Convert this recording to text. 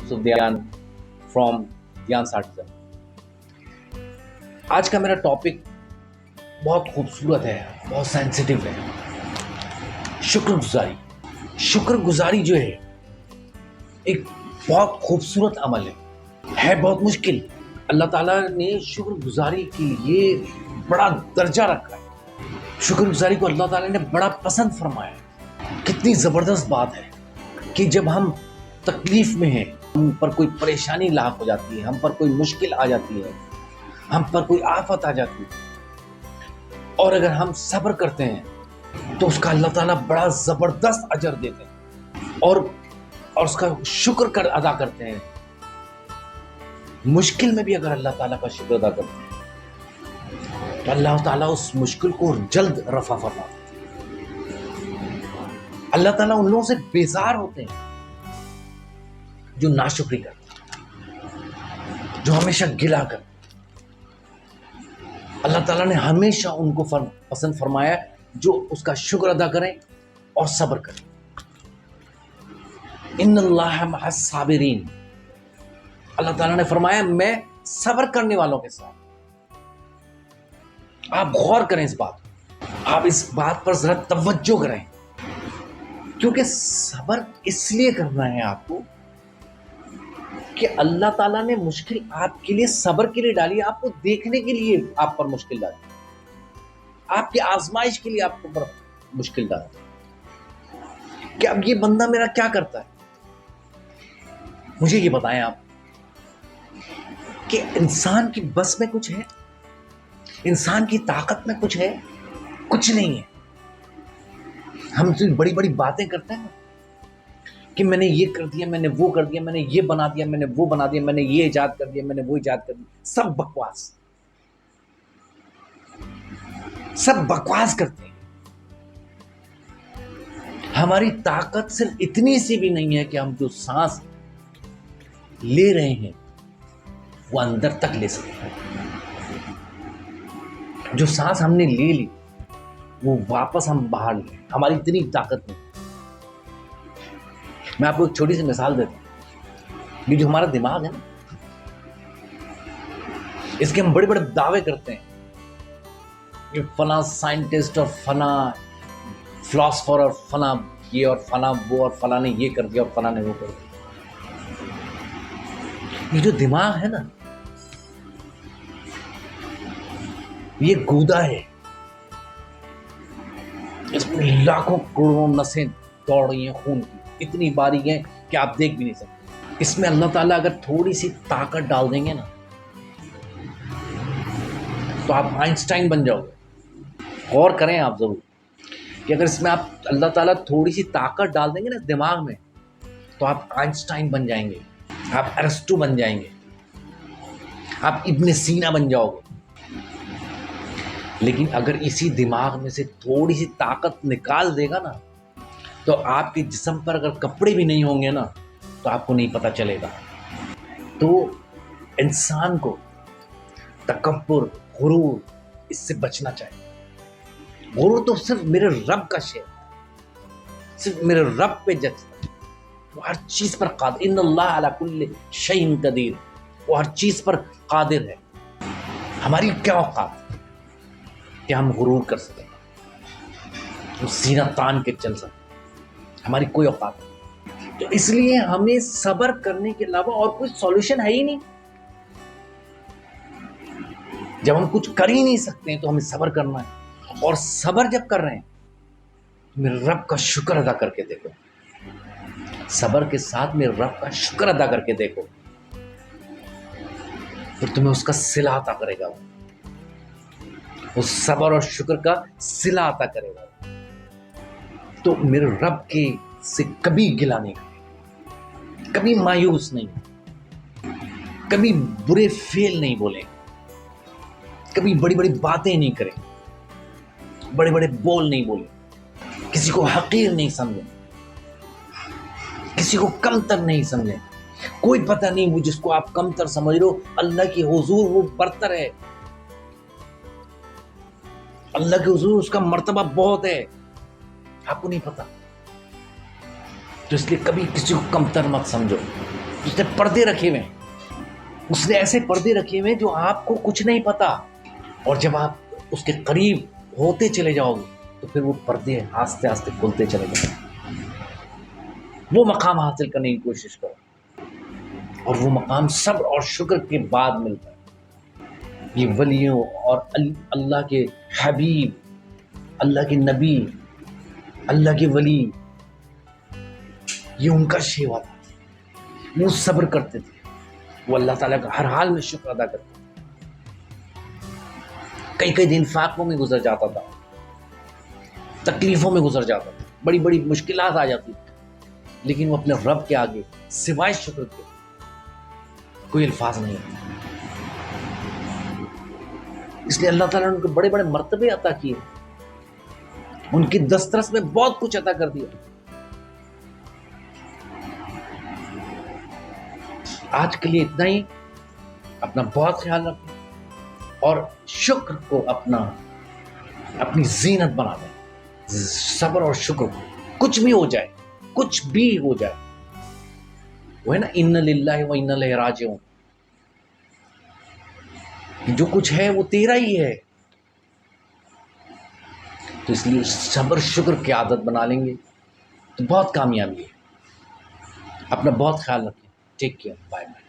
Sufiyan from ज्ञान सार्टिजन। आज का मेरा टॉपिक बहुत खूबसूरत है, बहुत सेंसिटिव है। शुक्रगुजारी जो है एक बहुत खूबसूरत अमल है बहुत मुश्किल। अल्लाह ताला ने शुक्रगुजारी के लिए बड़ा दर्जा रखा है। शुक्रगुजारी को अल्लाह ताला ने बड़ा पसंद फरमाया है। कितनी ज़बरदस्त बात है कि जब हम तकलीफ में हैं, हम पर कोई परेशानी लाक हो जाती है, हम पर कोई मुश्किल आ जाती है, हम पर कोई आफत आ जाती है, और अगर हम सब्र करते हैं तो उसका अल्लाह ताला बड़ा ज़बरदस्त अजर देते हैं और उसका शुक्र अदा करते हैं। मुश्किल में भी अगर अल्लाह ताला का शुक्र अदा करते हैं तो अल्लाह ताला उस मुश्किल को जल्द रफा फरमाते हैं। अल्लाह ताला उन लोगों से बेजार होते हैं जो नाशुक्री करते हैं, जो हमेशा गिला करते हैं। अल्लाह ताला ने हमेशा उनको पसंद फरमाया जो उसका शुक्र अदा करें और सब्र करें। इन्नल्लाह मअस साबिरीन, अल्लाह ताला ने फरमाया मैं सब्र करने वालों के साथ। आप गौर करें इस बात, आप इस बात पर जरा तवज्जो करें, क्योंकि सब्र इसलिए करना है आपको कि अल्लाह ताला ने मुश्किल आपके लिए सब्र के लिए डाली, आपको देखने के लिए आप पर मुश्किल डाली, आपकी आजमाइश के लिए आपको पर मुश्किल डाली कि अब ये बंदा मेरा क्या करता है। मुझे ये बताएं आप कि इंसान की बस में कुछ है, इंसान की ताकत में कुछ है? कुछ नहीं है। हम तो बड़ी बड़ी बातें करते हैं कि मैंने ये कर दिया, मैंने वो कर दिया, मैंने ये बना दिया, मैंने वो बना दिया, मैंने ये इजाद कर दिया, मैंने वो इजाद कर दिया। सब बकवास करते हैं। हमारी ताकत सिर्फ इतनी सी भी नहीं है कि हम जो सांस ले रहे हैं वो अंदर तक ले सकते हैं। जो सांस हमने ले ली वो वापस हम बाहर ले, हमारी इतनी ताकत नहीं। मैं आपको एक छोटी सी मिसाल देता हूं। ये जो हमारा दिमाग है ना, इसके हम बड़े बड़े दावे करते हैं कि फला साइंटिस्ट और फला फिलोसफर और फला ये और फला वो और फला ने ये कर दिया और फला ने वो कर दिया। ये जो दिमाग है ना, ये गूदा है, इसमें लाखों करोड़ों नसें दौड़ रही हैं खून की, इतनी बारीक हैं कि आप देख भी नहीं सकते। इसमें अल्लाह ताला अगर थोड़ी सी ताकत डाल देंगे ना तो आप आइंस्टाइन बन जाओगे। गौर करें आप जरूर कि अगर इसमें आप अल्लाह ताला थोड़ी सी ताकत डाल देंगे ना दिमाग में तो आप आइंस्टाइन बन जाएंगे, आप अरिस्टो बन जाएंगे, आप इब्न सीना बन जाओगे। लेकिन अगर इसी दिमाग में से थोड़ी सी ताकत निकाल देगा ना तो आपके जिस्म पर अगर कपड़े भी नहीं होंगे ना तो आपको नहीं पता चलेगा। तो इंसान को तकब्बुर, गुरूर, इससे बचना चाहिए। गुरूर तो सिर्फ मेरे रब का शेर, सिर्फ मेरे रब पे जचता है, वो हर चीज पर कादिर। इन्नल्लाह अला कुल्लि शैइन कदीर, वो हर चीज पर कादिर है। हमारी क्या औकात कि हम गुरूर कर सकें, हम सीना तान के चल सकें, हमारी कोई औकात नहीं। तो इसलिए हमें सब्र करने के अलावा और कोई सॉल्यूशन है ही नहीं। जब हम कुछ कर ही नहीं सकते तो हमें सब्र करना है, और सब्र जब कर रहे हैं तो मेरे रब का शुक्र अदा करके देखो। सब्र के साथ मेरे रब का शुक्र अदा करके देखो तो तुम्हें उसका सिला अता करेगा। उस सब्र और शुक्र का सिला अता करेगा। तो मेरे रब के से कभी गिला नहीं करें, कभी मायूस नहीं, कभी बुरे फेल नहीं बोलें, कभी बड़ी बड़ी बातें नहीं करें, बड़े बड़े बोल नहीं बोलें, किसी को हकीर नहीं समझें, किसी को कमतर नहीं समझें। कोई पता नहीं वो जिसको आप कमतर समझ रहे हो, अल्लाह की हुजूर वो बरतर है। अल्लाह के हुजूर उसका मर्तबा बहुत है, आपको नहीं पता। तो इसलिए कभी किसी को कमतर मत समझो। اس نے پردے رکھے ہوئے ہیں، اس نے ایسے پردے رکھے ہوئے ہیں جو آپ کو کچھ نہیں پتا، اور جب آپ اس کے قریب ہوتے چلے جاؤ گے تو پھر وہ پردے آہستہ آہستہ کھلتے چلے جائیں گے۔ وہ مقام حاصل کرنے کی کوشش کرو، اور وہ مقام صبر اور شکر کے بعد ملتا ہے۔ یہ ولیوں اور اللہ کے حبیب، اللہ کے نبی، اللہ کے ولی، یہ ان کا شیوا تھا۔ وہ صبر کرتے تھے، وہ اللہ تعالیٰ کا ہر حال میں شکر ادا کرتے تھے۔ کئی کئی دن فاقوں میں گزر جاتا تھا، تکلیفوں میں گزر جاتا تھا، بڑی بڑی مشکلات آ جاتی تھی، لیکن وہ اپنے رب کے آگے سوائے شکر کے کوئی الفاظ نہیں ہوتے۔ اس لیے اللہ تعالیٰ نے ان کو بڑے بڑے مرتبے عطا کیے، ان کی دسترس میں بہت کچھ عطا کر دیا۔ آج کے لیے اتنا ہی، اپنا بہت خیال رکھیں، اور شکر کو اپنی زینت بنا دیں۔ صبر اور شکر کو، کچھ بھی ہو جائے، کچھ بھی ہو جائے، وہ ہے نا ان للہ و انا الیہ راجعون، جو کچھ ہے وہ تیرا ہی ہے۔ تو اس لیے صبر شکر کی عادت بنا لیں گے تو بہت کامیابی ہے۔ اپنا بہت خیال رکھیں، ٹیک کیئر، بائے بائے۔